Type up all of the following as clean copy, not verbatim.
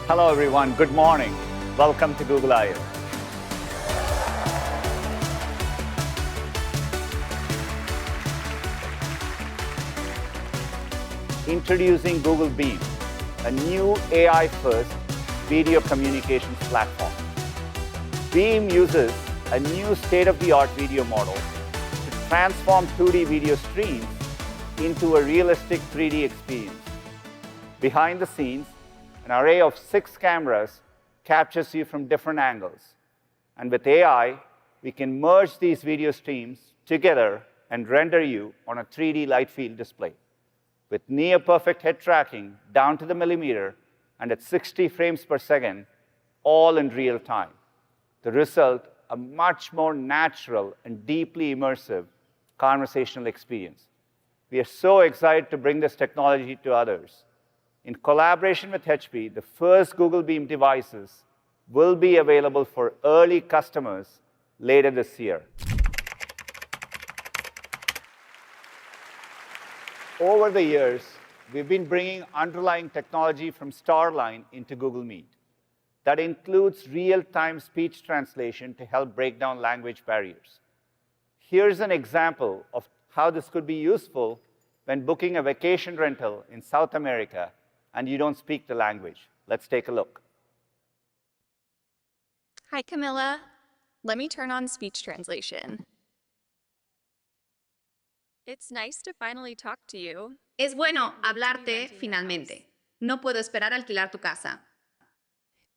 Hello, everyone. Good morning. Welcome to Google I/O. Introducing Google Beam, a new AI-first video communications platform. Beam uses a new state-of-the-art video model to transform 2D video streams into a realistic 3D experience. Behind the scenes, an array of 6 cameras captures you from different angles. And with AI, we can merge these video streams together and render you on a 3D light field display. With near-perfect head tracking down to the millimeter and at 60 frames per second, all in real time. The result, a much more natural and deeply immersive conversational experience. We are so excited to bring this technology to others. In collaboration with HP, the first Google Beam devices will be available for early customers later this year. Over the years, we've been bringing underlying technology from Starline into Google Meet. That includes real-time speech translation to help break down language barriers. Here's an example of how this could be useful when booking a vacation rental in South America and you don't speak the language. Let's take a look. Hi, Camilla. Let me turn on speech translation. It's nice to finally talk to you. Es bueno hablarte finalmente. No puedo esperar a alquilar tu casa.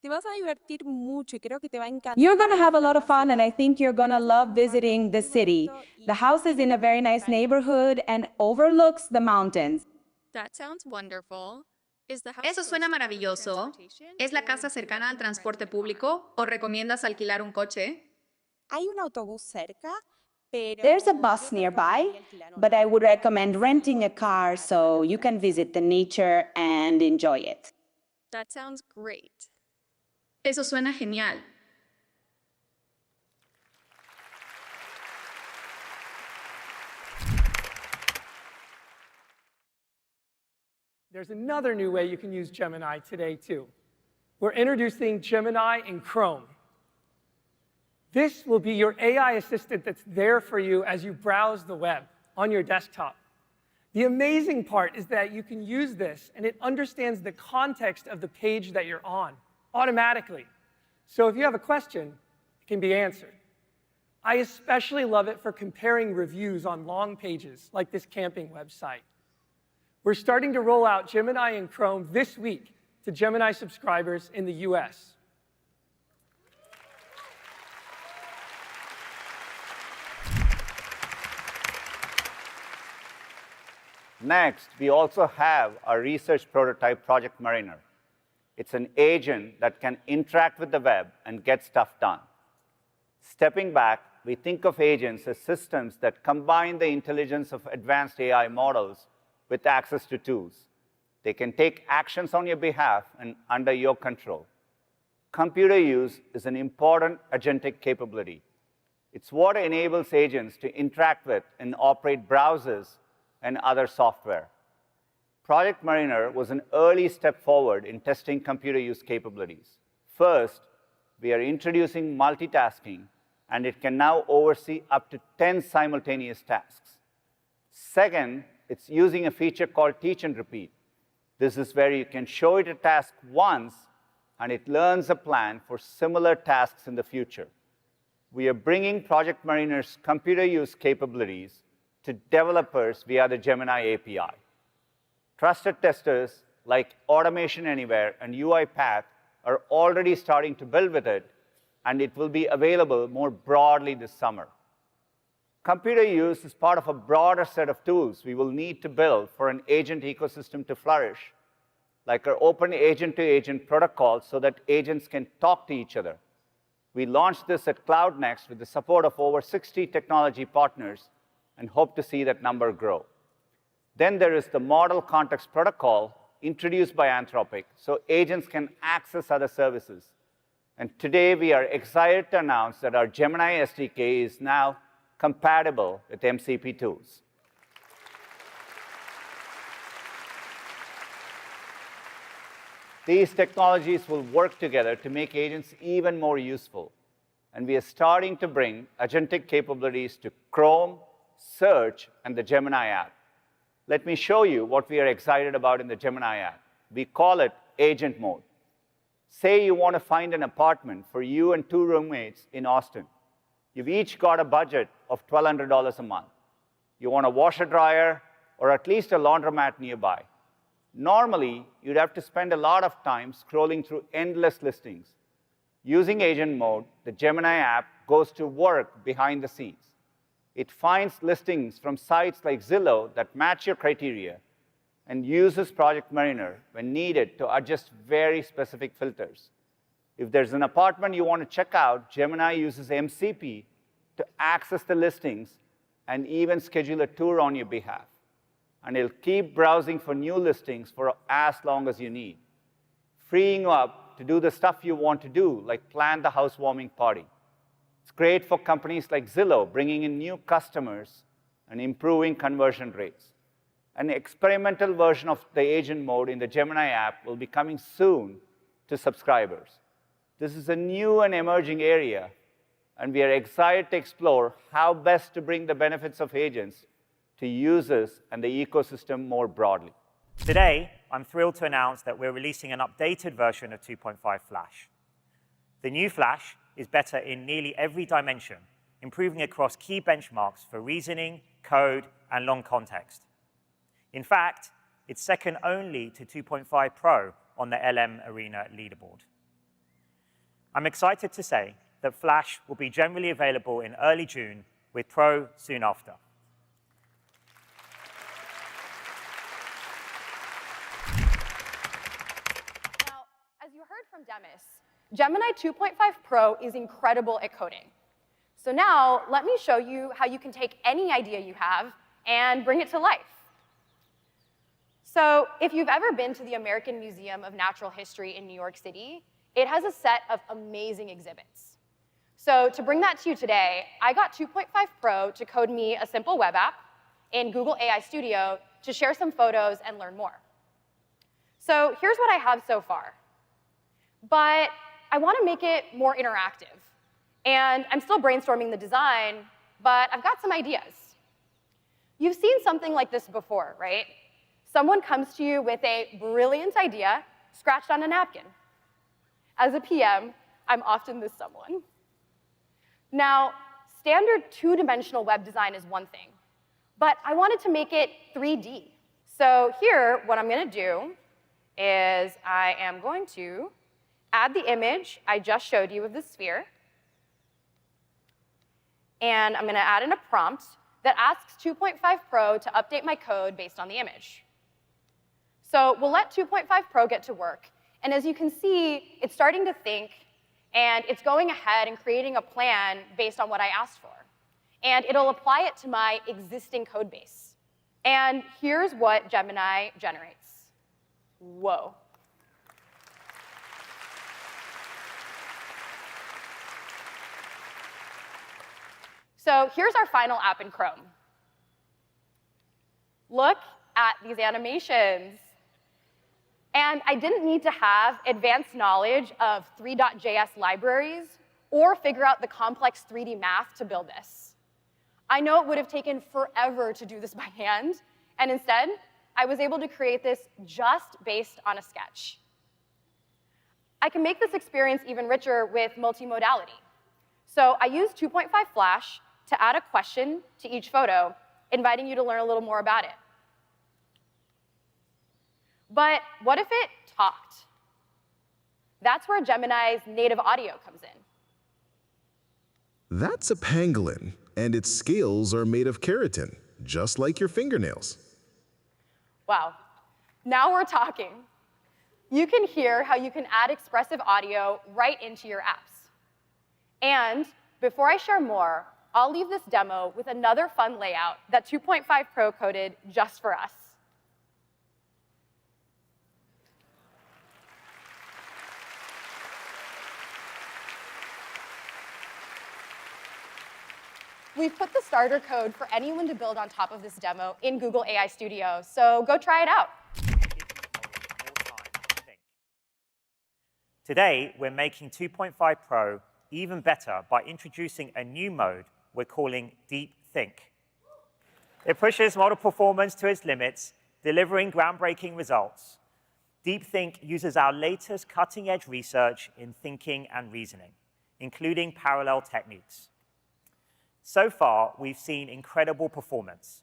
Te vas a divertir mucho y creo que te va a encantar. You're going to have a lot of fun, and I think you're going to love visiting the city. The house is in a very nice neighborhood and overlooks the mountains. That sounds wonderful. Is the house Eso suena maravilloso. ¿Es la casa cercana al transporte público o recomiendas alquilar un coche? Hay un autobús cerca, pero There's a bus nearby, but I would recommend renting a car so you can visit the nature and enjoy it. That sounds great. Eso suena genial. There's another new way you can use Gemini today, too. We're introducing Gemini in Chrome. This will be your AI assistant that's there for you as you browse the web on your desktop. The amazing part is that you can use this, and it understands the context of the page that you're on automatically. So if you have a question, it can be answered. I especially love it for comparing reviews on long pages, like this camping website. We're starting to roll out Gemini in Chrome this week to Gemini subscribers in the US. Next, we also have our research prototype, Project Mariner. It's an agent that can interact with the web and get stuff done. Stepping back, we think of agents as systems that combine the intelligence of advanced AI models with access to tools. They can take actions on your behalf and under your control. Computer use is an important agentic capability. It's what enables agents to interact with and operate browsers and other software. Project Mariner was an early step forward in testing computer use capabilities. First, we are introducing multitasking, and it can now oversee up to 10 simultaneous tasks. Second, it's using a feature called Teach and Repeat. This is where you can show it a task once, and it learns a plan for similar tasks in the future. We are bringing Project Mariner's computer use capabilities to developers via the Gemini API. Trusted testers like Automation Anywhere and UiPath are already starting to build with it, and it will be available more broadly this summer. Computer use is part of a broader set of tools we will need to build for an agent ecosystem to flourish, like our open agent-to-agent protocol so that agents can talk to each other. We launched this at Cloud Next with the support of over 60 technology partners and hope to see that number grow. Then there is the Model Context Protocol introduced by Anthropic, so agents can access other services. And today, we are excited to announce that our Gemini SDK is now compatible with MCP tools. These technologies will work together to make agents even more useful. And we are starting to bring agentic capabilities to Chrome, Search, and the Gemini app. Let me show you what we are excited about in the Gemini app. We call it Agent Mode. Say you want to find an apartment for you and 2 roommates in Austin. You've each got a budget of $1,200 a month. You want a washer-dryer or at least a laundromat nearby. Normally, you'd have to spend a lot of time scrolling through endless listings. Using Agent Mode, the Gemini app goes to work behind the scenes. It finds listings from sites like Zillow that match your criteria and uses Project Mariner when needed to adjust very specific filters. If there's an apartment you want to check out, Gemini uses MCP to access the listings and even schedule a tour on your behalf. And it'll keep browsing for new listings for as long as you need, freeing you up to do the stuff you want to do, like plan the housewarming party. It's great for companies like Zillow, bringing in new customers and improving conversion rates. An experimental version of the Agent Mode in the Gemini app will be coming soon to subscribers. This is a new and emerging area, and we are excited to explore how best to bring the benefits of agents to users and the ecosystem more broadly. Today, I'm thrilled to announce that we're releasing an updated version of 2.5 Flash. The new Flash is better in nearly every dimension, improving across key benchmarks for reasoning, code, and long context. In fact, it's second only to 2.5 Pro on the LM Arena leaderboard. I'm excited to say that Flash will be generally available in early June, with Pro soon after. Now, as you heard from Demis, Gemini 2.5 Pro is incredible at coding. So now, let me show you how you can take any idea you have and bring it to life. So if you've ever been to the American Museum of Natural History in New York City, it has a set of amazing exhibits. So to bring that to you today, I got 2.5 Pro to code me a simple web app in Google AI Studio to share some photos and learn more. So here's what I have so far. But I want to make it more interactive. And I'm still brainstorming the design, but I've got some ideas. You've seen something like this before, right? Someone comes to you with a brilliant idea scratched on a napkin. As a PM, I'm often this someone. Now, standard 2-dimensional web design is one thing, but I wanted to make it 3D. So here, what I'm going to do is I am going to add the image I just showed you of the sphere, and I'm going to add in a prompt that asks 2.5 Pro to update my code based on the image. So we'll let 2.5 Pro get to work. And as you can see, it's starting to think, and it's going ahead and creating a plan based on what I asked for. And it'll apply it to my existing code base. And here's what Gemini generates. Whoa. So here's our final app in Chrome. Look at these animations. And I didn't need to have advanced knowledge of 3.js libraries or figure out the complex 3D math to build this. I know it would have taken forever to do this by hand, and instead, I was able to create this just based on a sketch. I can make this experience even richer with multimodality. So I used 2.5 Flash to add a question to each photo, inviting you to learn a little more about it. But what if it talked? That's where Gemini's native audio comes in. That's a pangolin, and its scales are made of keratin, just like your fingernails. Wow, now we're talking. You can hear how you can add expressive audio right into your apps. And before I share more, I'll leave this demo with another fun layout that 2.5 Pro coded just for us. We've put the starter code for anyone to build on top of this demo in Google AI Studio, so go try it out. Today, we're making 2.5 Pro even better by introducing a new mode we're calling Deep Think. It pushes model performance to its limits, delivering groundbreaking results. Deep Think uses our latest cutting-edge research in thinking and reasoning, including parallel techniques. So far, we've seen incredible performance.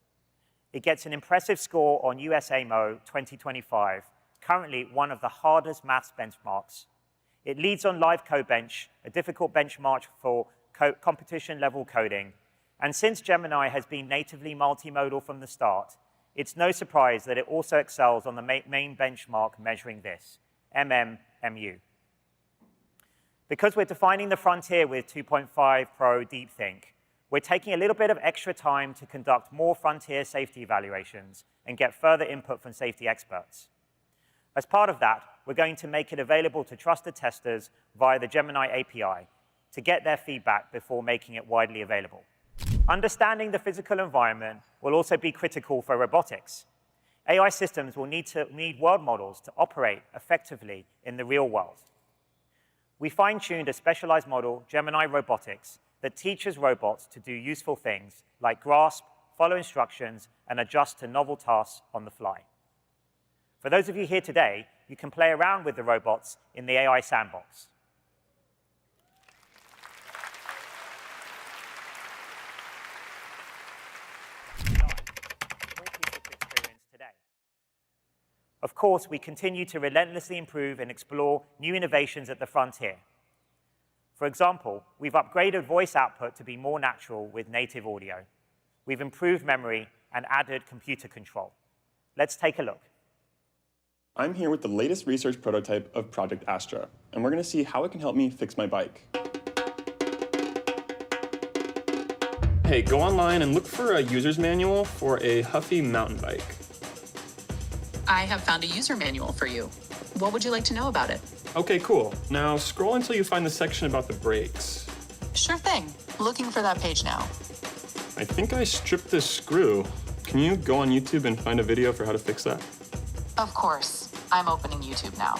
It gets an impressive score on USAMO 2025, currently one of the hardest maths benchmarks. It leads on Live Codebench, a difficult benchmark for competition-level coding. And since Gemini has been natively multimodal from the start, it's no surprise that it also excels on the main benchmark measuring this, MMMU. Because we're defining the frontier with 2.5 Pro Deep Think, we're taking a little bit of extra time to conduct more frontier safety evaluations and get further input from safety experts. As part of that, we're going to make it available to trusted testers via the Gemini API to get their feedback before making it widely available. Understanding the physical environment will also be critical for robotics. AI systems will need world models to operate effectively in the real world. We fine-tuned a specialized model, Gemini Robotics, that teaches robots to do useful things like grasp, follow instructions, and adjust to novel tasks on the fly. For those of you here today, you can play around with the robots in the AI sandbox. Of course, we continue to relentlessly improve and explore new innovations at the frontier. For example, we've upgraded voice output to be more natural with native audio. We've improved memory and added computer control. Let's take a look. I'm here with the latest research prototype of Project Astra, and we're going to see how it can help me fix my bike. Hey, go online and look for a user's manual for a Huffy mountain bike. I have found a user manual for you. What would you like to know about it? Okay, cool. Now scroll until you find the section about the brakes. Sure thing. Looking for that page now. I think I stripped this screw. Can you go on YouTube and find a video for how to fix that? Of course. I'm opening YouTube now.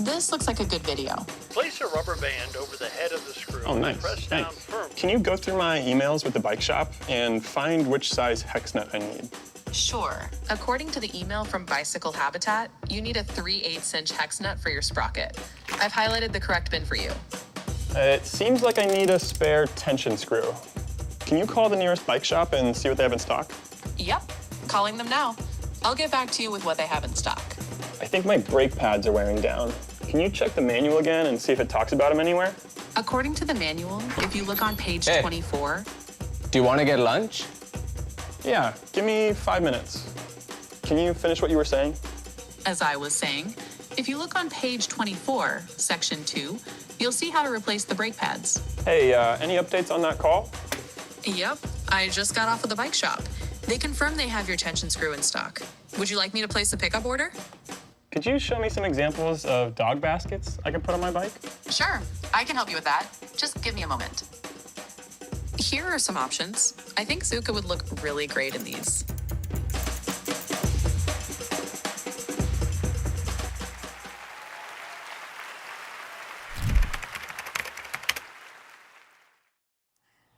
This looks like a good video. Place a rubber band over the head of the screw. Oh, nice. Press down Thanks. firmly. Can you go through my emails with the bike shop and find which size hex nut I need? Sure. According to the email from Bicycle Habitat, you need a 3/8" hex nut for your sprocket. I've highlighted the correct bin for you. It seems like I need a spare tension screw. Can you call the nearest bike shop and see what they have in stock? Yep. Calling them now. I'll get back to you with what they have in stock. I think my brake pads are wearing down. Can you check the manual again and see if it talks about them anywhere? According to the manual, if you look on page 24... Do you want to get lunch? Yeah, give me 5 minutes. Can you finish what you were saying? As I was saying, if you look on page 24, section 2, you'll see how to replace the brake pads. Hey, any updates on that call? Yep, I just got off of the bike shop. They confirmed they have your tension screw in stock. Would you like me to place a pickup order? Could you show me some examples of dog baskets I can put on my bike? Sure, I can help you with that. Just give me a moment. Here are some options. I think Zuka would look really great in these.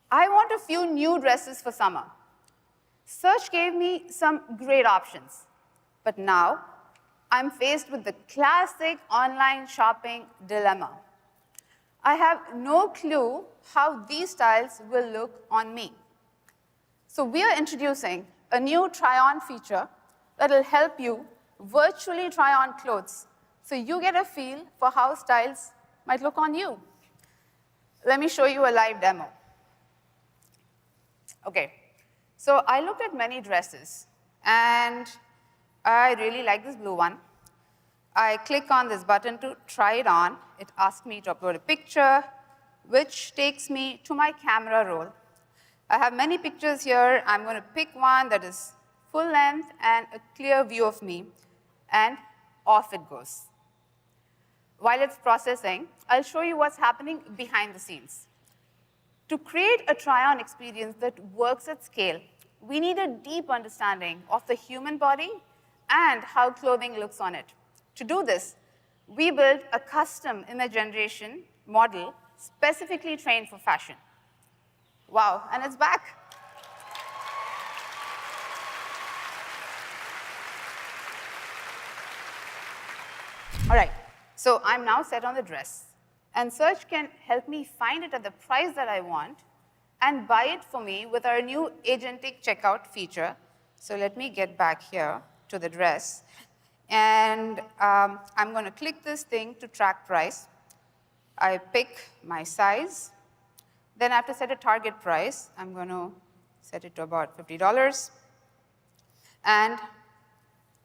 I want a few new dresses for summer. Search gave me some great options. But now, I'm faced with the classic online shopping dilemma. I have no clue how these styles will look on me. So we are introducing a new try-on feature that will help you virtually try on clothes so you get a feel for how styles might look on you. Let me show you a live demo. Okay, so I looked at many dresses, and I really like this blue one. I click on this button to try it on. It asks me to upload a picture, which takes me to my camera roll. I have many pictures here. I'm going to pick one that is full length and a clear view of me, and off it goes. While it's processing, I'll show you what's happening behind the scenes. To create a try-on experience that works at scale, we need a deep understanding of the human body and how clothing looks on it. To do this, we built a custom image generation model specifically trained for fashion. Wow, and it's back. All right, so I'm now set on the dress. And search can help me find it at the price that I want and buy it for me with our new agentic checkout feature. So let me get back here to the dress. And I'm going to click this thing to track price. I pick my size. Then I have to set a target price. I'm going to set it to about $50. And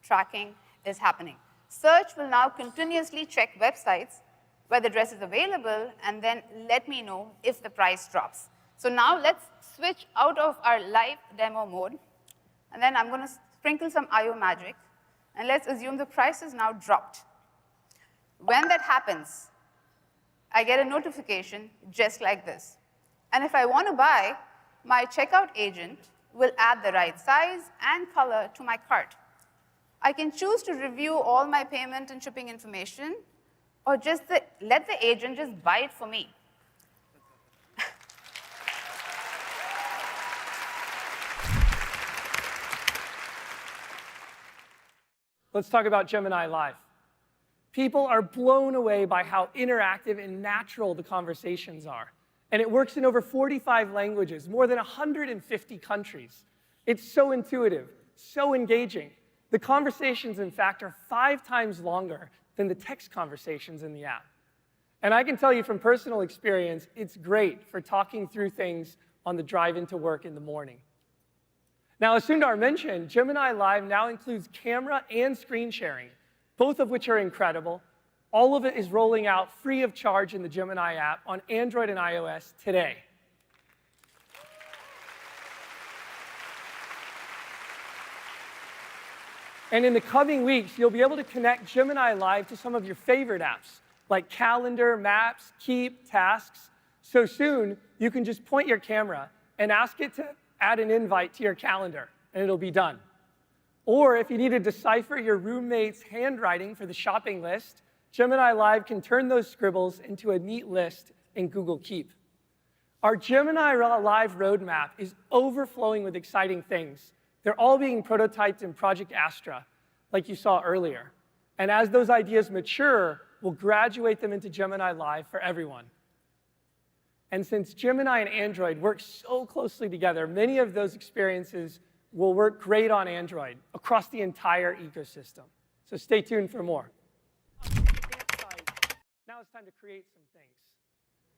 tracking is happening. Search will now continuously check websites where the dress is available and then let me know if the price drops. So now let's switch out of our live demo mode. And then I'm going to sprinkle some IO magic. And let's assume the price is now dropped. When that happens, I get a notification just like this. And if I want to buy, my checkout agent will add the right size and color to my cart. I can choose to review all my payment and shipping information, or just let the agent just buy it for me. Let's talk about Gemini Live. People are blown away by how interactive and natural the conversations are. And it works in over 45 languages, more than 150 countries. It's so intuitive, so engaging. The conversations, in fact, are 5 times longer than the text conversations in the app. And I can tell you from personal experience, it's great for talking through things on the drive into work in the morning. Now, as Sundar mentioned, Gemini Live now includes camera and screen sharing, both of which are incredible. All of it is rolling out free of charge in the Gemini app on Android and iOS today. And in the coming weeks, you'll be able to connect Gemini Live to some of your favorite apps, like Calendar, Maps, Keep, Tasks. So soon, you can just point your camera and ask it to add an invite to your calendar, and it'll be done. Or if you need to decipher your roommate's handwriting for the shopping list, Gemini Live can turn those scribbles into a neat list in Google Keep. Our Gemini Live roadmap is overflowing with exciting things. They're all being prototyped in Project Astra, like you saw earlier. And as those ideas mature, we'll graduate them into Gemini Live for everyone. And since Gemini and Android work so closely together, many of those experiences will work great on Android across the entire ecosystem. So stay tuned for more. Now it's time to create some things.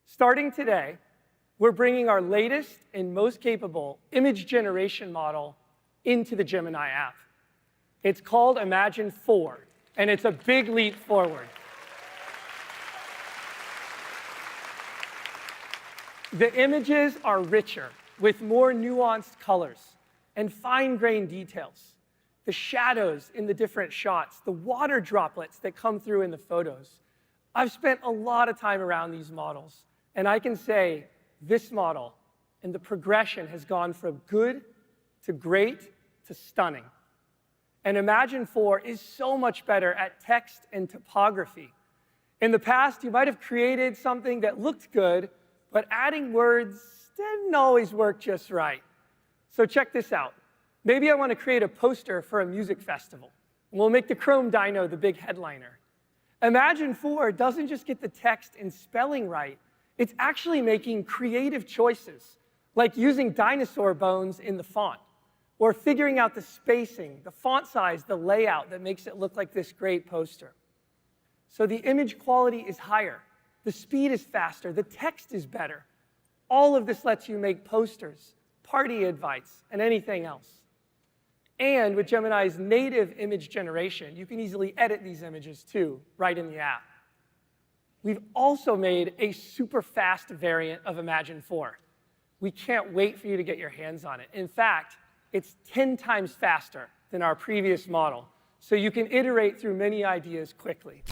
Starting today, we're bringing our latest and most capable image generation model into the Gemini app. It's called Imagine 4, and it's a big leap forward. The images are richer, with more nuanced colors and fine-grained details. The shadows in the different shots, the water droplets that come through in the photos. I've spent a lot of time around these models, and I can say this model and the progression has gone from good to great to stunning. And Imagine 4 is so much better at text and typography. In the past, you might have created something that looked good, but adding words didn't always work just right. So check this out. Maybe I want to create a poster for a music festival. We'll make the Chrome Dino the big headliner. Imagine 4 doesn't just get the text and spelling right, it's actually making creative choices, like using dinosaur bones in the font, or figuring out the spacing, the font size, the layout that makes it look like this great poster. So the image quality is higher, the speed is faster, the text is better. All of this lets you make posters, party invites, and anything else. And with Gemini's native image generation, you can easily edit these images too, right in the app. We've also made a super fast variant of Imagine 4. We can't wait for you to get your hands on it. In fact, it's 10 times faster than our previous model, so you can iterate through many ideas quickly.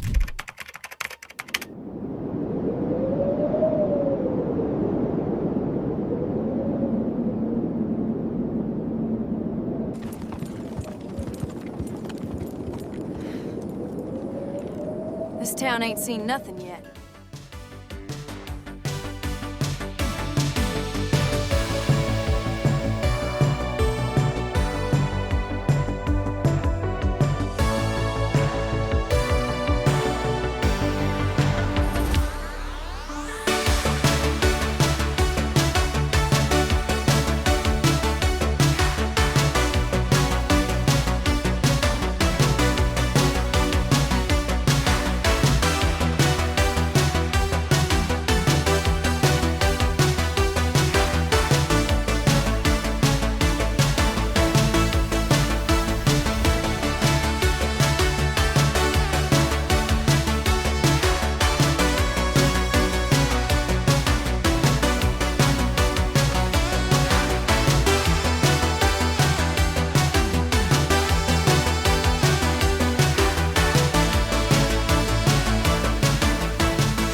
This town ain't seen nothing yet.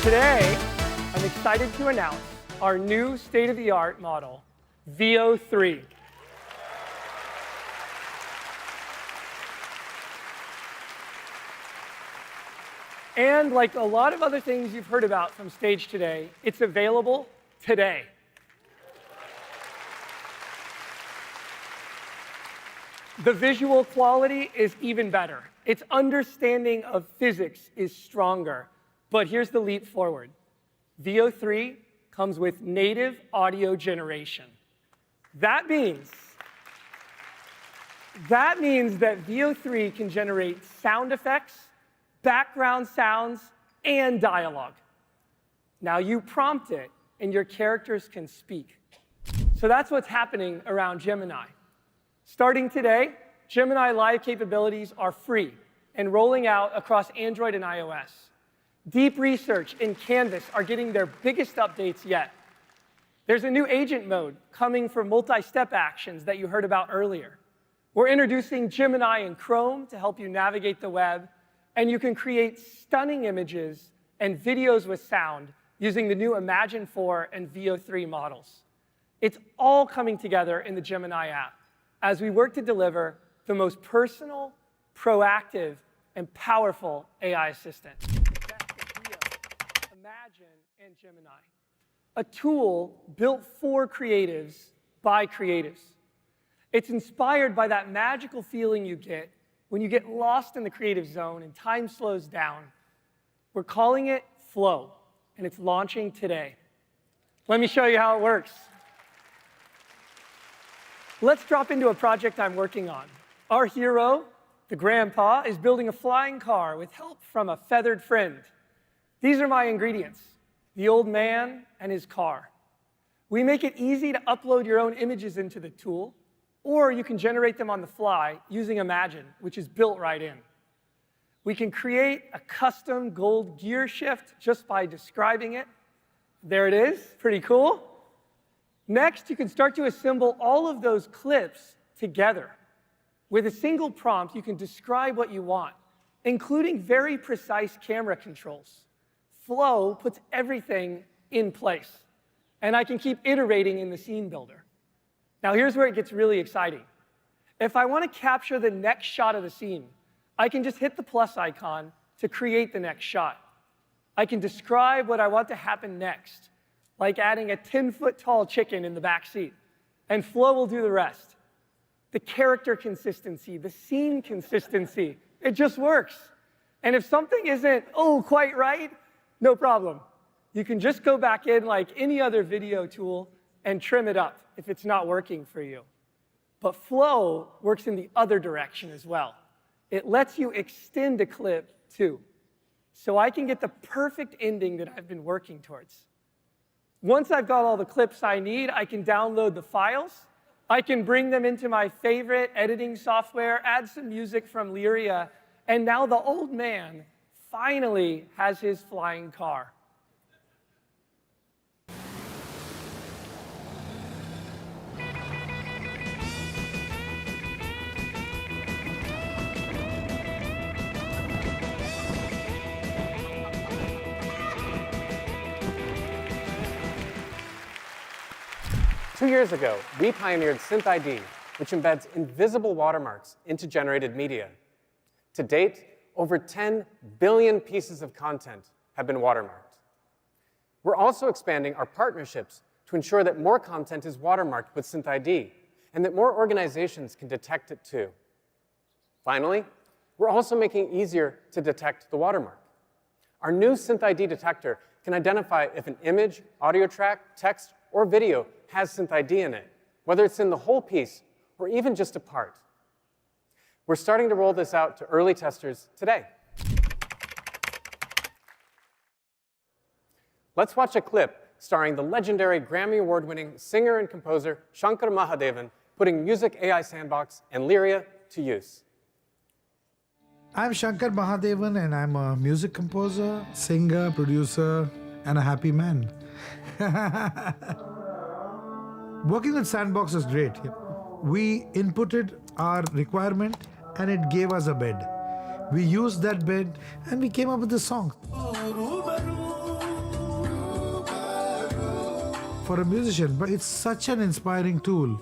Today, I'm excited to announce our new state-of-the-art model, VO3. And like a lot of other things you've heard about from Stage today, it's available today. The visual quality is even better. Its understanding of physics is stronger. But here's the leap forward. VO3 comes with native audio generation. That means that VO3 can generate sound effects, background sounds, and dialogue. Now you prompt it, and your characters can speak. So that's what's happening around Gemini. Starting today, Gemini Live capabilities are free and rolling out across Android and iOS. Deep Research and Canvas are getting their biggest updates yet. There's a new agent mode coming for multi-step actions that you heard about earlier. We're introducing Gemini in Chrome to help you navigate the web, and you can create stunning images and videos with sound using the new Imagine 4 and VO3 models. It's all coming together in the Gemini app as we work to deliver the most personal, proactive, and powerful AI assistant. Imagine and Gemini, a tool built for creatives by creatives. It's inspired by that magical feeling you get when you get lost in the creative zone and time slows down. We're calling it Flow, and it's launching today. Let me show you how it works. Let's drop into a project I'm working on. Our hero, the grandpa, is building a flying car with help from a feathered friend. These are my ingredients, the old man and his car. We make it easy to upload your own images into the tool, or you can generate them on the fly using Imagine, which is built right in. We can create a custom gold gear shift just by describing it. There it is, pretty cool. Next, you can start to assemble all of those clips together. With a single prompt, you can describe what you want, including very precise camera controls. Flow puts everything in place, and I can keep iterating in the scene builder. Now here's where it gets really exciting. If I want to capture the next shot of the scene, I can just hit the plus icon to create the next shot. I can describe what I want to happen next, like adding a 10-foot-tall chicken in the back seat, and Flow will do the rest. The character consistency, the scene consistency, it just works. And if something isn't, quite right, no problem. You can just go back in like any other video tool and trim it up if it's not working for you. But Flow works in the other direction as well. It lets you extend a clip too, so I can get the perfect ending that I've been working towards. Once I've got all the clips I need, I can download the files. I can bring them into my favorite editing software, add some music from Lyria, and now the old man finally has his flying car. 2 years ago, we pioneered SynthID, which embeds invisible watermarks into generated media. To date, over 10 billion pieces of content have been watermarked. We're also expanding our partnerships to ensure that more content is watermarked with SynthID, and that more organizations can detect it too. Finally, we're also making it easier to detect the watermark. Our new SynthID detector can identify if an image, audio track, text, or video has SynthID in it, whether it's in the whole piece or even just a part. We're starting to roll this out to early testers today. Let's watch a clip starring the legendary Grammy Award-winning singer and composer Shankar Mahadevan putting Music AI Sandbox and Lyria to use. I'm Shankar Mahadevan, and I'm a music composer, singer, producer, and a happy man. Working with Sandbox is great. We inputted our requirement, and it gave us a bed. We used that bed, and we came up with this song. For a musician, but it's such an inspiring tool.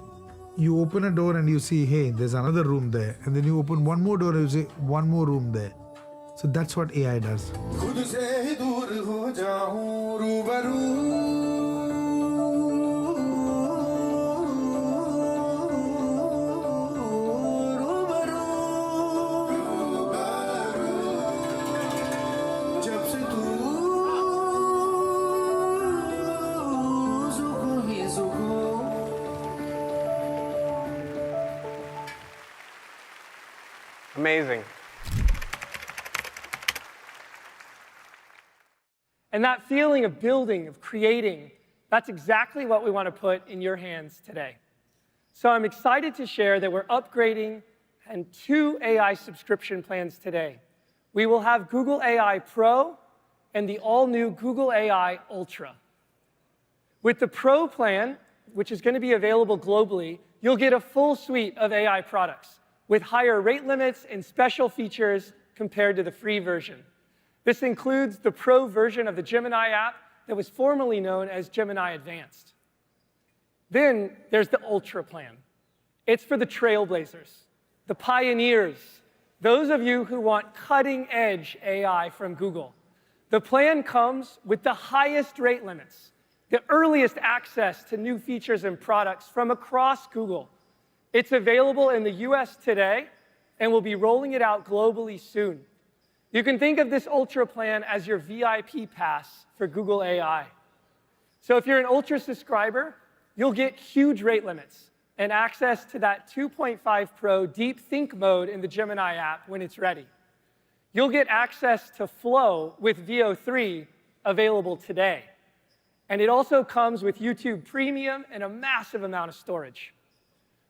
You open a door and you see, hey, there's another room there. And then you open one more door and you see one more room there. So that's what AI does. Amazing. And that feeling of building, of creating, that's exactly what we want to put in your hands today. So I'm excited to share that we're upgrading and 2 AI subscription plans today. We will have Google AI Pro and the all-new Google AI Ultra. With the Pro plan, which is going to be available globally, you'll get a full suite of AI products with higher rate limits and special features compared to the free version. This includes the Pro version of the Gemini app that was formerly known as Gemini Advanced. Then there's the Ultra plan. It's for the trailblazers, the pioneers, those of you who want cutting-edge AI from Google. The plan comes with the highest rate limits, the earliest access to new features and products from across Google. It's available in the US today, and we'll be rolling it out globally soon. You can think of this Ultra plan as your VIP pass for Google AI. So if you're an Ultra subscriber, you'll get huge rate limits and access to that 2.5 Pro Deep Think mode in the Gemini app when it's ready. You'll get access to Flow with VO3 available today. And it also comes with YouTube Premium and a massive amount of storage.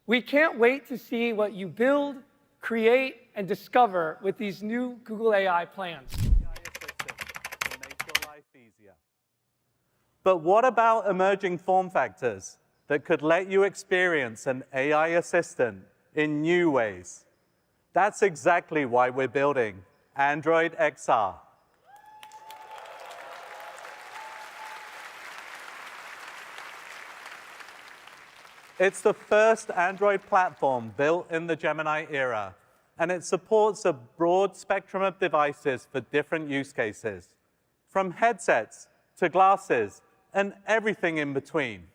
We can't wait to see what you build, create, and discover with these new Google AI plans. But what about emerging form factors that could let you experience an AI assistant in new ways? That's exactly why we're building Android XR. It's the first Android platform built in the Gemini era, and it supports a broad spectrum of devices for different use cases, from headsets to glasses and everything in between.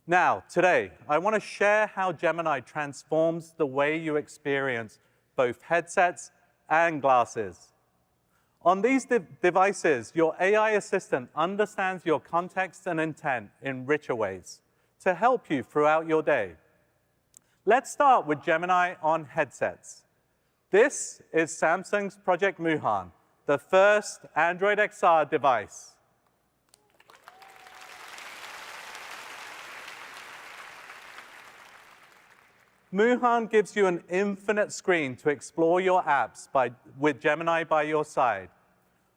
Now, today, I want to share how Gemini transforms the way you experience both headsets and glasses. On these devices, your AI assistant understands your context and intent in richer ways to help you throughout your day. Let's start with Gemini on headsets. This is Samsung's Project Muhan, the first Android XR device. Muhan gives you an infinite screen to explore your apps with Gemini by your side.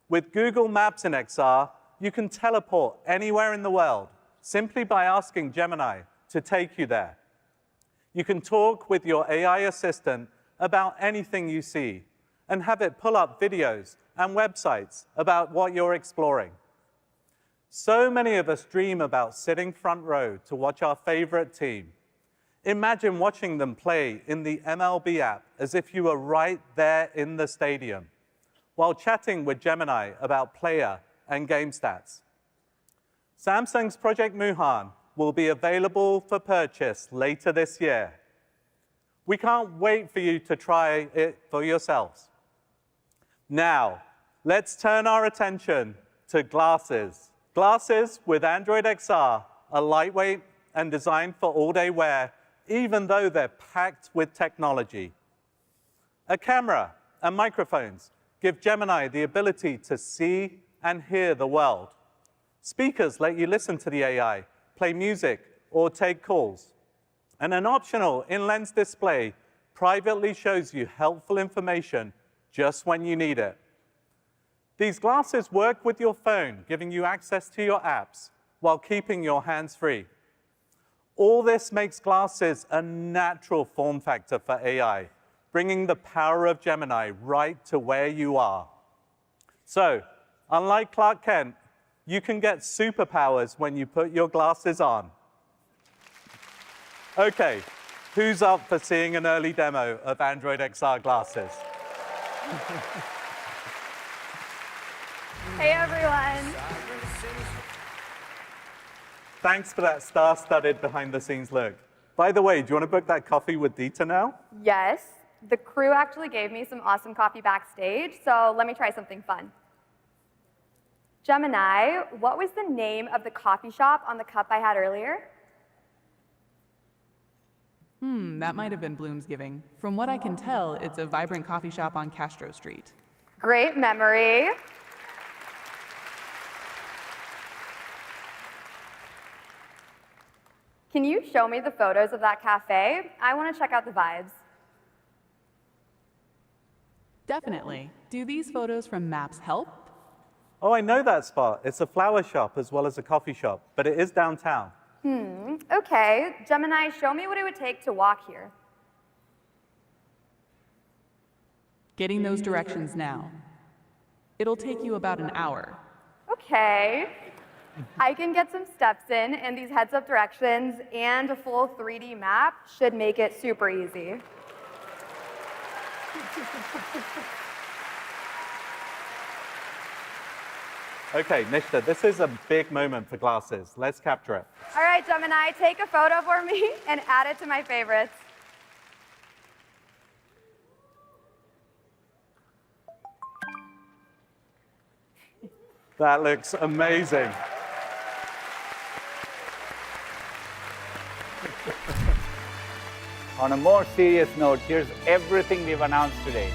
With Google Maps in XR, you can teleport anywhere in the world simply by asking Gemini to take you there. You can talk with your AI assistant about anything you see and have it pull up videos and websites about what you're exploring. So many of us dream about sitting front row to watch our favorite team. Imagine watching them play in the MLB app as if you were right there in the stadium. while chatting with Gemini about player and game stats. Samsung's Project Muhan will be available for purchase later this year. We can't wait for you to try it for yourselves. Now, let's turn our attention to glasses. Glasses with Android XR are lightweight and designed for all-day wear, even though they're packed with technology. A camera and microphones give Gemini the ability to see and hear the world. Speakers let you listen to the AI, play music, or take calls. And an optional in-lens display privately shows you helpful information just when you need it. These glasses work with your phone, giving you access to your apps while keeping your hands free. All this makes glasses a natural form factor for AI, bringing the power of Gemini right to where you are. So, unlike Clark Kent, you can get superpowers when you put your glasses on. Okay, who's up for seeing an early demo of Android XR glasses? Hey, everyone. Thanks for that star-studded behind-the-scenes look. By the way, do you want to book that coffee with Dieter now? Yes, the crew actually gave me some awesome coffee backstage, so let me try something fun. Gemini, what was the name of the coffee shop on the cup I had earlier? That might have been Bloomsgiving. From what I can tell, it's a vibrant coffee shop on Castro Street. Great memory. Can you show me the photos of that cafe? I want to check out the vibes. Definitely. Do these photos from Maps help? Oh, I know that spot. It's a flower shop as well as a coffee shop, but it is downtown. Okay. Gemini, show me what it would take to walk here. Getting those directions now. It'll take you about an hour. Okay. I can get some steps in, and these heads-up directions and a full 3D map should make it super easy. Okay, Nishta, this is a big moment for glasses. Let's capture it. All right, Gemini, take a photo for me and add it to my favorites. That looks amazing. On a more serious note, here's everything we've announced today,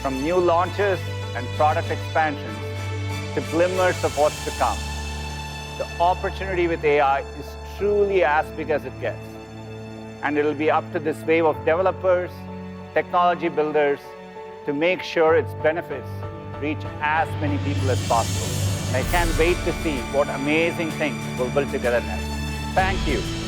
from new launches and product expansions to glimmers of what's to come. The opportunity with AI is truly as big as it gets. And it'll be up to this wave of developers, technology builders, to make sure its benefits reach as many people as possible. And I can't wait to see what amazing things we'll build together next. Thank you.